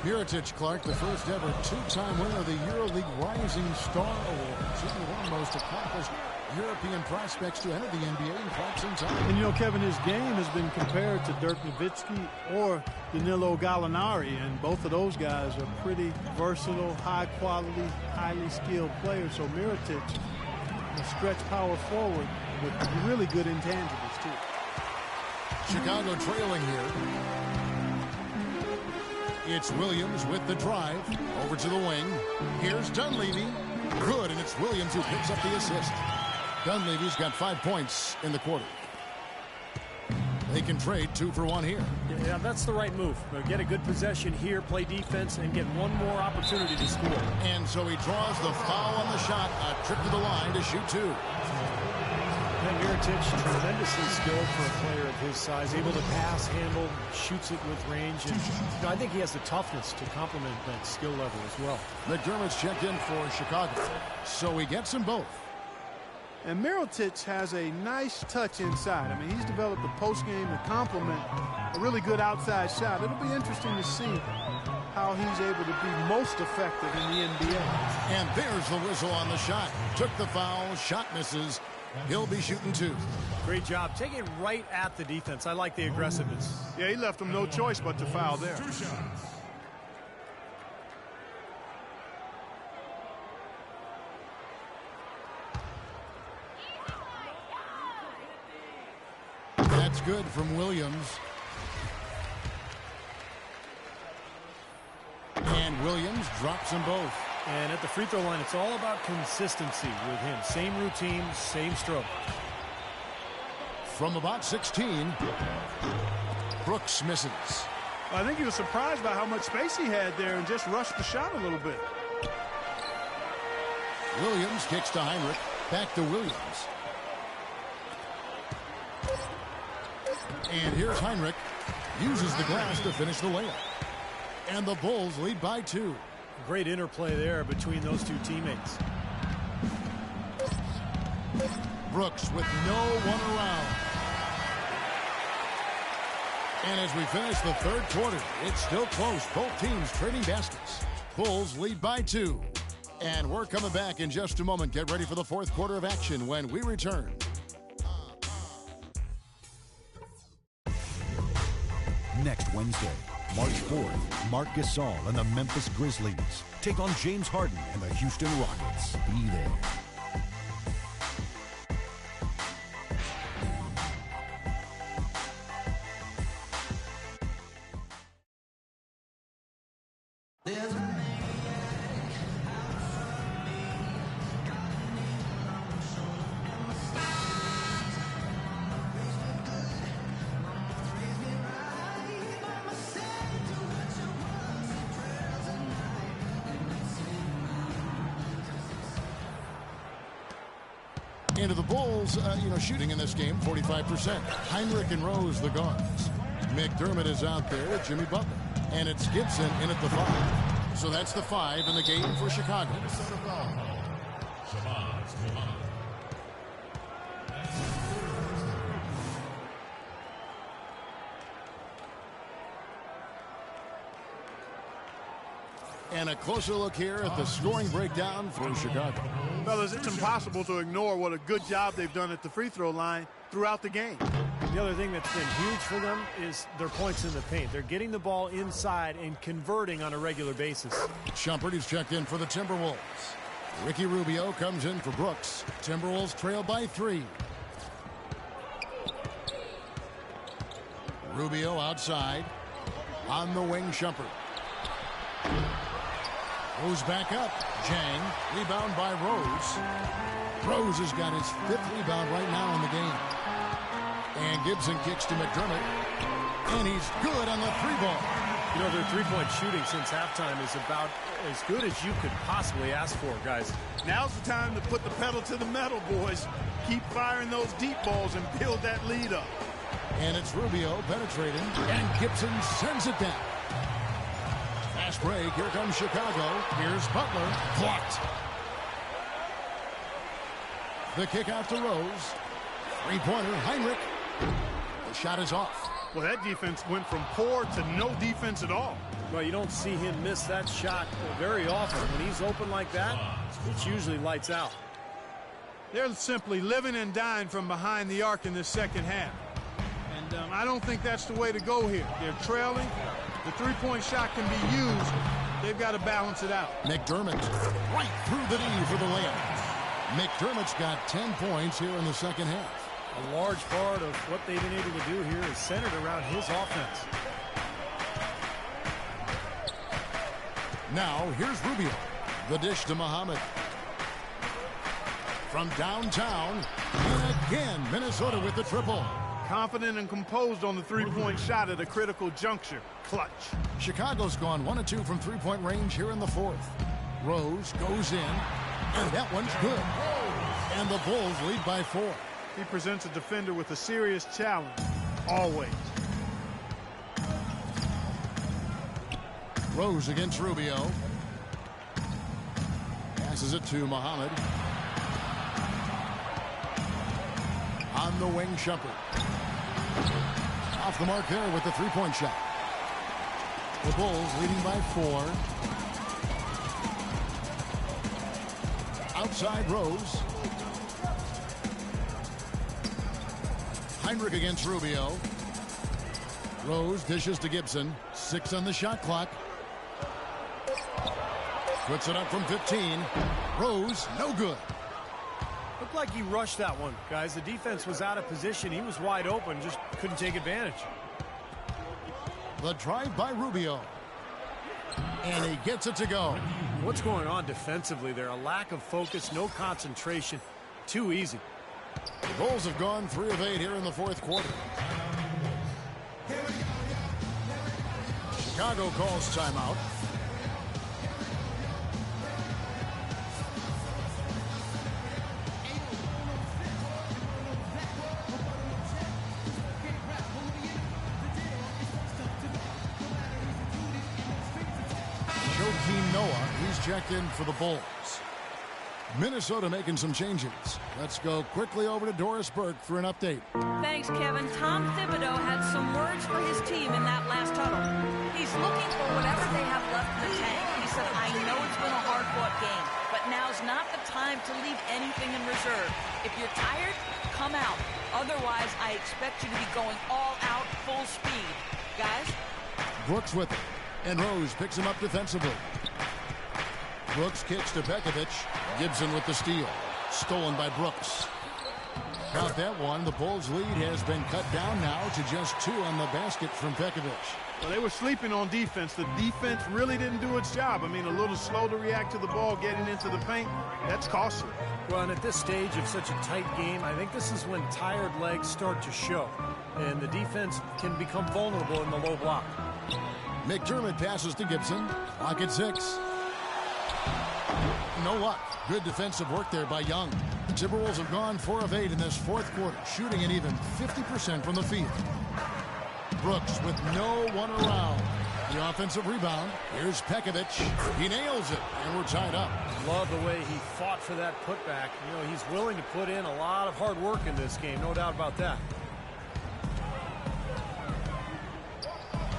Mirotic, Clark, the first ever 2-time winner of the EuroLeague Rising Star Award. Certainly one of the most accomplished European prospects to enter the NBA in quite some time. And you know, Kevin, his game has been compared to Dirk Nowitzki or Danilo Gallinari, and both of those guys are pretty versatile, high-quality, highly skilled players. So Mirotic, a stretch power forward with really good intangibles, too. Chicago trailing here. It's Williams with the drive. Over to the wing. Here's Dunleavy. Good, and it's Williams who picks up the assist. Dunleavy's got 5 points in the quarter. They can trade 2 for 1 here. Yeah, that's the right move. Get a good possession here, play defense, and get one more opportunity to score. And so he draws the foul on the shot. A trip to the line to shoot 2. And Mirotic, tremendously skilled for a player of his size, able to pass, handle, shoots it with range. And I think he has the toughness to complement that skill level as well. McDermott's checked in for Chicago, so he gets them both. And Mirotic has a nice touch inside. I mean, he's developed a post game to complement a really good outside shot. It'll be interesting to see how he's able to be most effective in the NBA. And there's the whistle on the shot. Took the foul, shot misses. He'll be shooting 2. Great job. Take it right at the defense. I like the aggressiveness. Yeah, he left him no choice but to foul there. 2 shots. That's good from Williams. And Williams drops them both. And at the free throw line, it's all about consistency with him. Same routine, same stroke. From about 16, Brooks misses. Well, I think he was surprised by how much space he had there and just rushed the shot a little bit. Williams kicks to Haywyre. Back to Williams. And here's Haywyre. Uses the glass to finish the layup. And the Bulls lead by 2. Great interplay there between those two teammates. Brooks with no one around. And as we finish the third quarter, it's still close. Both teams trading baskets. Bulls lead by 2. And we're coming back in just a moment. Get ready for the fourth quarter of action when we return. Next Wednesday, March 4th, Marc Gasol and the Memphis Grizzlies take on James Harden and the Houston Rockets. Be there. Into the Bulls, shooting in this game, 45%. Haywyre and Rose, the guards. McDermott is out there, Jimmy Butler. And it's Gibson in at the 5. So that's the 5 in the game for Chicago. And a closer look here at the scoring breakdown for Chicago. Fellas, it's impossible to ignore what a good job they've done at the free throw line throughout the game. The other thing that's been huge for them is their points in the paint. They're getting the ball inside and converting on a regular basis. Shumpert is checked in for the Timberwolves. Ricky Rubio comes in for Brooks. Timberwolves trail by 3. Rubio outside. On the wing, Shumpert. Goes back up. Jang. Rebound by Rose. Rose has got his 5th rebound right now in the game. And Gibson kicks to McDermott. And he's good on the 3-ball. You know, their 3-point shooting since halftime is about as good as you could possibly ask for, guys. Now's the time to put the pedal to the metal, boys. Keep firing those deep balls and build that lead up. And it's Rubio penetrating. And Gibson sends it down. Fast break. Here comes Chicago. Here's Butler. Blocked. The kick out to Rose. 3-pointer. Haywyre. The shot is off. Well, that defense went from poor to no defense at all. Well, you don't see him miss that shot very often. When he's open like that, it's usually lights out. They're simply living and dying from behind the arc in this second half. And I don't think that's the way to go here. They're trailing. The 3-point shot can be used. They've got to balance it out. McDermott right through the knee for the layup. McDermott's got 10 points here in the second half. A large part of what they've been able to do here is centered around his offense. Now, here's Rubio. The dish to Muhammad. From downtown, and again, Minnesota with the triple. Confident and composed on the 3-point shot at a critical juncture. Clutch. Chicago's gone 1 of 2 from 3-point range here in the 4th. Rose goes in, and that one's good. And the Bulls lead by 4. He presents a defender with a serious challenge. Always. Rose against Rubio. Passes it to Muhammad. On the wing, Shumpert. Off the mark there with the 3-point shot. The Bulls leading by 4. Outside Rose. Haywyre against Rubio. Rose dishes to Gibson. 6 on the shot clock. Puts it up from 15. Rose, no good. Looked like he rushed that one, guys. The defense was out of position. He was wide open, just couldn't take advantage. The drive by Rubio. And he gets it to go. What's going on defensively there? A lack of focus, no concentration. Too easy. The Bulls have gone 3 of 8 here in the 4th quarter. Chicago calls timeout. Joakim Noah, he's checked in for the Bulls. Minnesota making some changes. Let's go quickly over to Doris Burke for an update. Thanks, Kevin. Tom Thibodeau had some words for his team in that last huddle. He's looking for whatever they have left in the tank. He said, I know it's been a hard-fought game, but now's not the time to leave anything in reserve. If you're tired, come out. Otherwise, I expect you to be going all out, full speed. Guys? Brooks with it, and Rose picks him up defensively. Brooks kicks to Pekovic. Gibson with the steal. Stolen by Brooks. Count that one. The Bulls' lead has been cut down now to just 2 on the basket from Pekovic. Well, they were sleeping on defense. The defense really didn't do its job. I mean, a little slow to react to the ball getting into the paint. That's costly. Well, and at this stage of such a tight game, I think this is when tired legs start to show. And the defense can become vulnerable in the low block. McDermott passes to Gibson. Clock at 6. No luck. Good defensive work there by Young. The Timberwolves have gone 4 of 8 in this fourth quarter, shooting an even 50% from the field. Brooks with no one around. The offensive rebound. Here's Pekovic. He nails it, and we're tied up. Love the way he fought for that putback. You know, he's willing to put in a lot of hard work in this game, no doubt about that.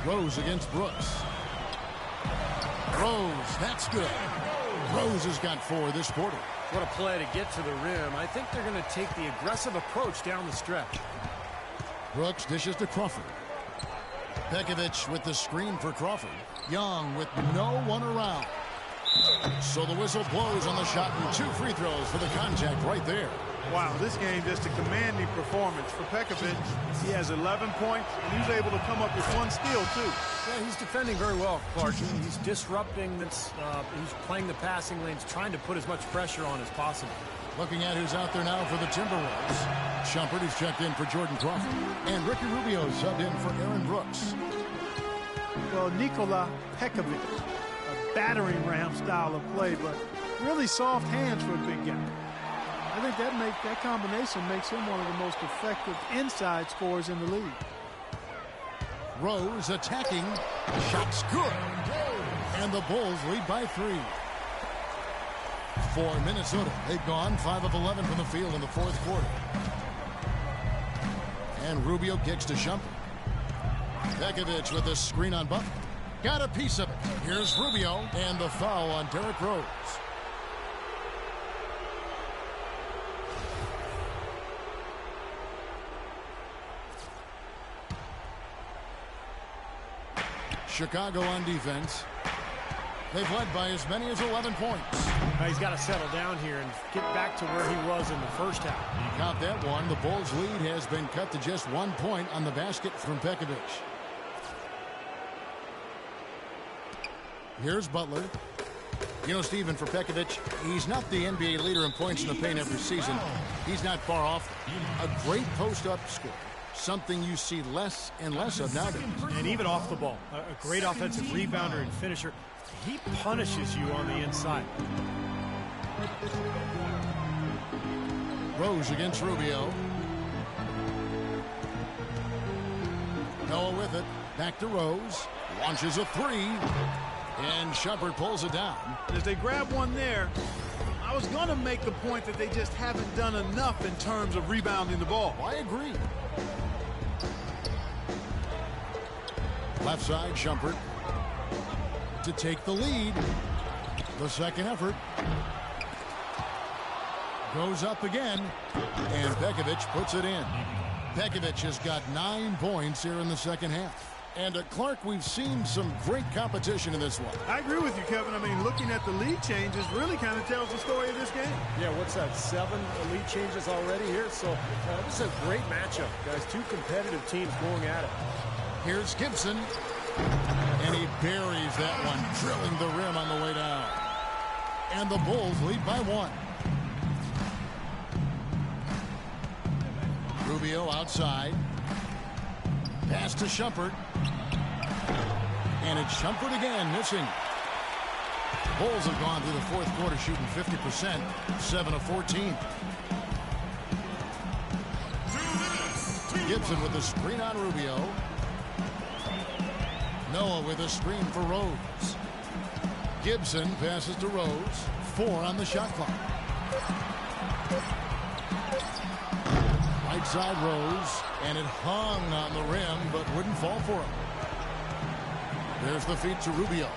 Rose against Brooks. Rose, that's good. Rose has got 4 this quarter. What a play to get to the rim. I think they're going to take the aggressive approach down the stretch. Brooks dishes to Crawford. Pekovic with the screen for Crawford. Young with no one around. So the whistle blows on the shot and 2 free throws for the contact right there. Wow, this game just a commanding performance for Pekovic. He has 11 points, and he's able to come up with 1 steal, too. Yeah, he's defending very well, Clark. He's disrupting. He's playing the passing lanes, trying to put as much pressure on as possible. Looking at who's out there now for the Timberwolves. Shumpert is checked in for Jordan Crawford. And Ricky Rubio subbed in for Aaron Brooks. Well, Nikola Pekovic, a battering ram style of play, but really soft hands for a big guy. I think that combination makes him one of the most effective inside scorers in the league. Rose attacking. Shot's good. And the Bulls lead by 3. For Minnesota, they've gone 5 of 11 from the field in the fourth quarter. And Rubio kicks to Shumpert. Pekovic with a screen on Butler. Got a piece of it. Here's Rubio and the foul on Derrick Rose. Chicago on defense. They've led by as many as 11 points. He's got to settle down here and get back to where he was in the first half. Count that one. The Bulls' lead has been cut to just 1 point on the basket from Pekovic. Here's Butler. You know, Stephen, for Pekovic, he's not the NBA leader in points in the paint every season. He's not far off. A great post-up score. Something you see less and less of nowadays. And even off the ball, a great offensive rebounder and finisher. He punishes you on the inside. Rose against Rubio. Noah with it. Back to Rose. Launches a 3. And Shumpert pulls it down. As they grab one there, I was going to make the point that they just haven't done enough in terms of rebounding the ball. I agree. Left side, Shumpert to take the lead. The second effort goes up again, and Pekovic puts it in. Pekovic has got 9 points here in the second half. And Clark, we've seen some great competition in this one. I agree with you, Kevin. I mean, looking at the lead changes really kind of tells the story of this game. Yeah, what's that, 7 lead changes already here? So this is a great matchup, guys. 2 competitive teams going at it. Here's Gibson, and he buries that one, drilling the rim on the way down. And the Bulls lead by 1. Rubio outside. Pass to Shumpert. And it's Shumpert again, missing. Bulls have gone through the fourth quarter shooting 50%, 7 of 14. Gibson with the screen on Rubio. Noah with a screen for Rose. Gibson passes to Rose. 4 on the shot clock. Right side Rose, and it hung on the rim, but wouldn't fall for him. There's the feed to Rubio.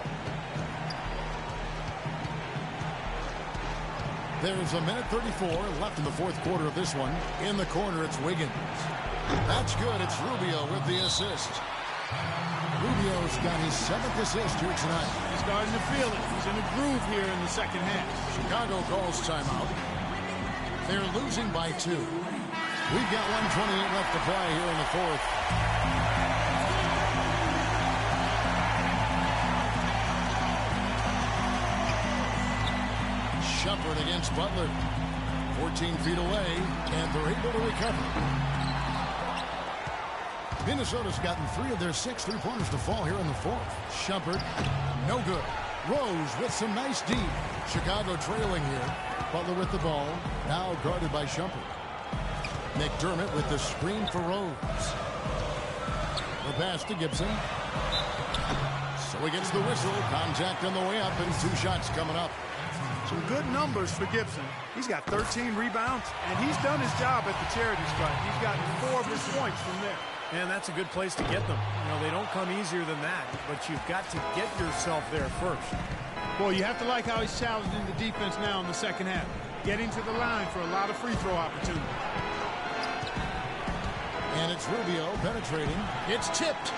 There's a minute 34 left in the fourth quarter of this one. In the corner, it's Wiggins. That's good. It's Rubio with the assist. Rubio's got his 7th assist here tonight. He's starting to feel it. He's in a groove here in the second half. Chicago calls timeout. They're losing by 2. We've got 1:28 left to play here in the fourth. Shumpert against Butler. 14 feet away, and they're able to recover. Minnesota's gotten 3 of their 6 3-pointers to fall here in the fourth. Shumpert, no good. Rose with some nice D. Chicago trailing here. Butler with the ball, now guarded by Shumpert. McDermott with the screen for Rose. The pass to Gibson. So he gets the whistle. Contact on the way up, and 2 shots coming up. Some good numbers for Gibson. He's got 13 rebounds, and he's done his job at the charity stripe. He's gotten 4 of his points from there. And that's a good place to get them. You know, they don't come easier than that, but you've got to get yourself there first. Boy, you have to like how he's challenging the defense now in the second half. Getting to the line for a lot of free throw opportunities. And it's Rubio penetrating. It's tipped.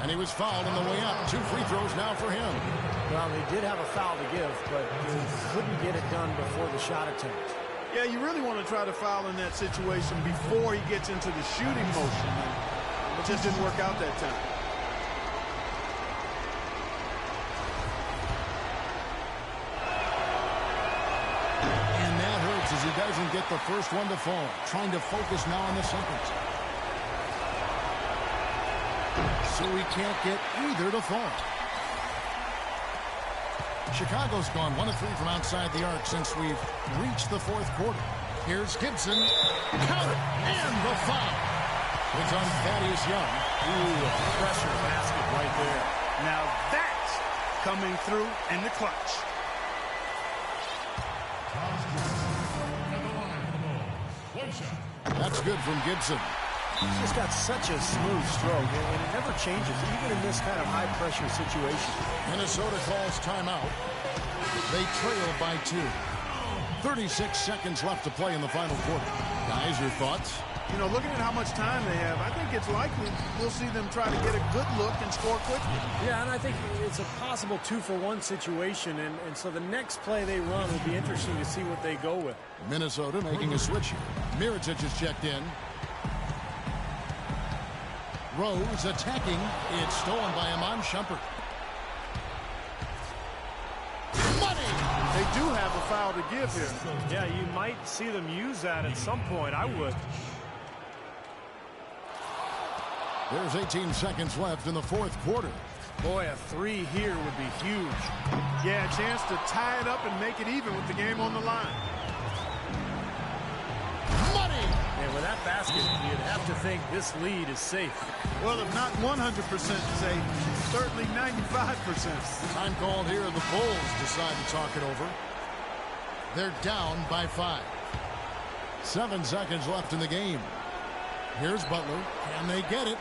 And he was fouled on the way up. 2 free throws now for him. Well, they did have a foul to give, but they couldn't get it done before the shot attempt. Yeah, you really want to try to foul in that situation before he gets into the shooting motion. It just didn't work out that time. And that hurts as he doesn't get the first one to fall. Trying to focus now on the second. So he can't get either to fall. Chicago's gone 1 of 3 from outside the arc since we've reached the fourth quarter. Here's Gibson. Count it. And the foul. It's on Thaddeus Young. Ooh, a pressure basket right there. Now that's coming through in the clutch. That's good from Gibson. He's just got such a smooth stroke, and it never changes, even in this kind of high-pressure situation. Minnesota calls timeout. They trail by 2. 36 seconds left to play in the final quarter. Guys, your thoughts? You know, looking at how much time they have, I think it's likely we'll see them try to get a good look and score quickly. Yeah, and I think it's a possible 2-for-1 situation, and so the next play they run will be interesting to see what they go with. Minnesota making a switch here. Mirotic is checked in. Rose attacking. It's stolen by Iman Shumpert. Money! They do have a foul to give here. Yeah, you might see them use that at some point. I would. There's 18 seconds left in the fourth quarter. Boy, a 3 here would be huge. Yeah, a chance to tie it up and make it even with the game on the line. Money! And with that basket, you'd have to think this lead is safe. Well, if not 100% safe, certainly 95%. Time called here. The Bulls decide to talk it over. They're down by 5. 7 seconds left in the game. Here's Butler. Can they get it?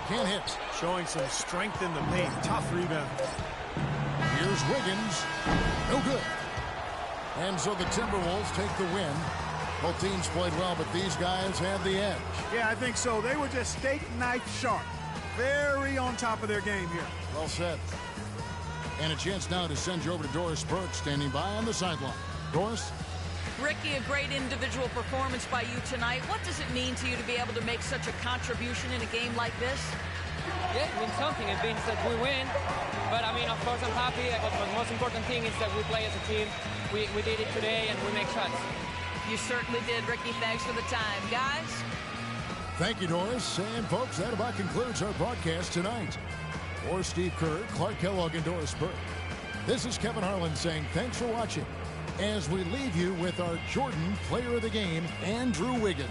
Can't hit. Showing some strength in the paint. Tough rebound. Here's Wiggins. No good. And so the Timberwolves take the win. Both teams played well, but these guys had the edge. Yeah, I think so. They were just steak knife sharp. Very on top of their game here. Well said. And a chance now to send you over to Doris Burke, standing by on the sideline. Doris? Ricky, a great individual performance by you tonight. What does it mean to you to be able to make such a contribution in a game like this? Yeah, it means something. It means that we win. But, I mean, of course, I'm happy. But the most important thing is that we play as a team. We did it today, and we make shots. You certainly did, Ricky. Thanks for the time. Guys? Thank you, Doris. And, folks, that about concludes our broadcast tonight. For Steve Kerr, Clark Kellogg, and Doris Burke, this is Kevin Harlan saying thanks for watching as we leave you with our Jordan Player of the Game, Andrew Wiggins.